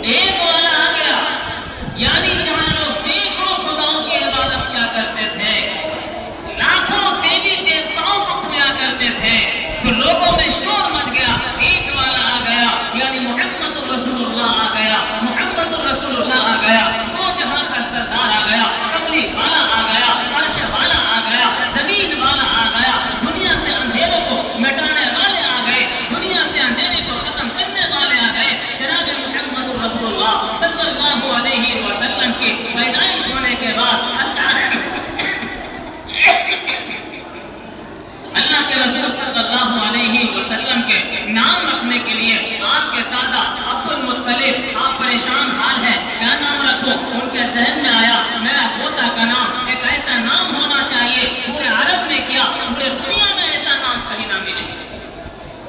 ایک والا آ گیا، یعنی جہاں لوگ سینکڑوں خداؤں کی عبادت کیا کرتے تھے، لاکھوں دیوی دیوتاؤں کو پوجا کرتے تھے، تو لوگوں میں شور مچ گیا، ایک والا آ گیا، یعنی محمد رسول اللہ آ گیا، محمد رسول اللہ آ گیا، وہ جہاں کا سردار آ گیا، کملی والا آ گیا، عرش والا آ گیا، زمین والا آ گیا، دنیا سے اندھیروں کو مٹانے والے آ گئے، دنیا سے اندھیرے کو ختم کرنے والے آ گئے، جناب محمد رسول اللہ صلی اللہ علیہ وسلم کی پیدائش ہونے کے بعد اللہ کے رسول صلی اللہ علیہ وسلم کے نام رکھنے کے لیے آپ کے دادا عبد المطلب، آپ پریشان حال ہے، کیا نام رکھو؟ ان کے ذہن میں آیا میرا پوتا کا نام ایک ایسا نام ہونا چاہیے، پورے عرب میں کیا پورے دنیا میں ایسا نام کہیں نہ ملے،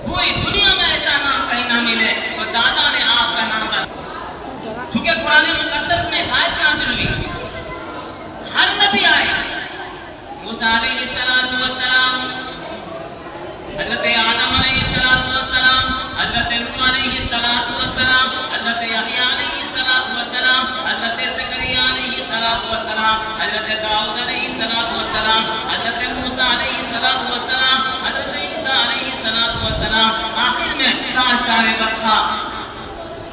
پوری دنیا میں ایسا نام کہیں نہ ملے، تو دادا نے آپ کا نام رکھا۔ چونکہ قرآن مقدس میں آیت نازل ہوئی، ہر نبی آئے، موسیٰ علیہ السلام، حضرت آدم علیہ السلام، حضرت نوح علیہ السلام، حضرت یحییٰ علیہ السلام، حضرت زکریا علیہ السلام، حضرت داؤد علیہ السلام، حضرت موسیٰ علیہ السلام، حضرت عیسیٰ علیہ السلام، آخر میں تاجدار بقا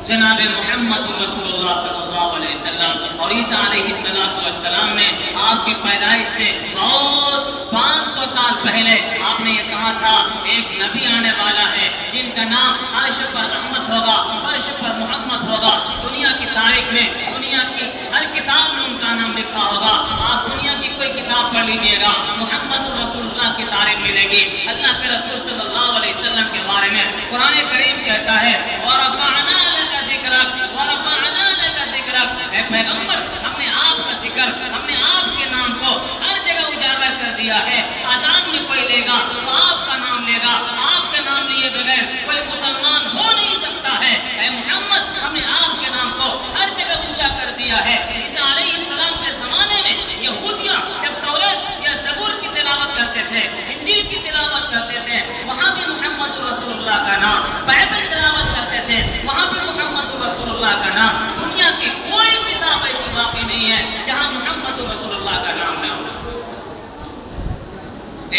جناب محمد رسول اللہ صلی اللہ علیہ وسلم، اور عیسیٰ علیہ السلام نے آپ کی پیدائش سے بہت 500 سال پہلے آپ نے یہ کہا تھا ایک نبی آنے والا ہے جن کا نام عرش پر احمد ہوگا، فرش پر محمد ہوگا، دنیا کی تاریخ میں دنیا کی ہر کتاب میں ان کا نام لکھا ہوگا، آپ دنیا کی کوئی کتاب پڑھ لیجئے گا محمد رسول اللہ کی تاریخ ملے گی۔ اللہ کے رسول صلی اللہ علیہ وسلم کے بارے میں قرآن کریم کہتا ہے وَرَفَعْنَا لَكَ ذِكْرَكَ وَرَفَعْنَا لَكَ ذِكْرَكَ، اے پیغمبر ہم نے آپ کا ذکر، ہم نے آپ کے نام کو ہر جگہ اجاگر کر دیا ہے، اذان میں کوئی لے گا تو آپ کا نام لے گا، آپ کے نام لیے بغیر کوئی مسلمان ہو نہیں سکتا ہے، اے محمد ہم نے آپ کے نام کو ہر جگہ اونچا کر دیا ہے۔ عیسیٰ علیہ السلام کے زمانے میں یہودیاں جب توریت یا زبور کی تلاوت کرتے تھے، انجیل کی تلاوت کرتے تھے، وہاں بھی محمد رسول اللہ کا نام، بائبل تلاوت کرتے تھے وہاں بھی محمد رسول اللہ کا نام، دنیا کی کوئی کتاب ایسی باقی نہیں ہے جہاں محمد رسول اللہ کا نام نہ ہو۔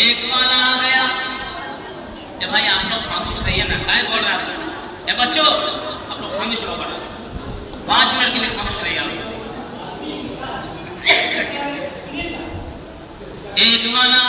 ایک والا آ گیا، اے بھائی آپ لوگ خاموش رہیے نا، کائے بول رہا ہے؟ اے بچوں آپ لوگ خاموش ہو کر 5 منٹ کے لیے خاموش رہیے آپ۔ ایک والا